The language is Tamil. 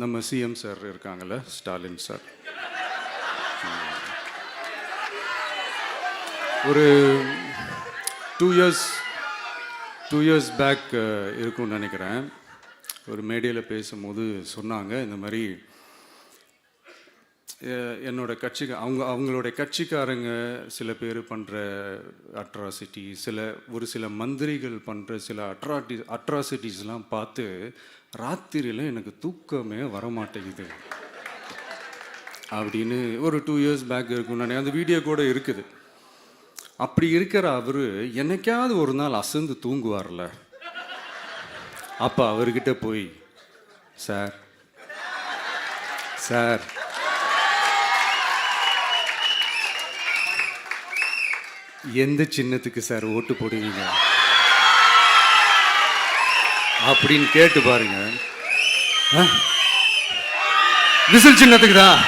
நம்ம சிஎம் சார் இருக்காங்கல்ல, ஸ்டாலின் சார். ஒரு 2 இயர்ஸ் பேக் இருக்கும்னு நினைக்கிறேன். ஒரு மேடையில் பேசும்போது சொன்னாங்க, இந்த மாதிரி என்னோட கட்சிக்கு அவங்களோட கட்சிக்காரங்க சில பேர் பண்ணுற அட்ராசிட்டி, ஒரு சில மந்திரிகள் பண்ணுற சில அட்ராசிட்டிஸ்லாம் பார்த்து ராத்திரியில் எனக்கு தூக்கமே வரமாட்டேங்குது அப்படின்னு ஒரு 2 இயர்ஸ் பேக் இருக்கும். நான் அந்த வீடியோ கூட இருக்குது. அப்படி இருக்கிற அவர் என்னைக்காவது ஒரு நாள் அசந்து தூங்குவார்ல, அப்போ அவர்கிட்ட போய், சார் சார் எந்த சின்னத்துக்கு சார் ஓட்டு போடுவீங்க அப்படின்னு கேட்டு பாருங்க. விசில் சின்னத்துக்கு தான்.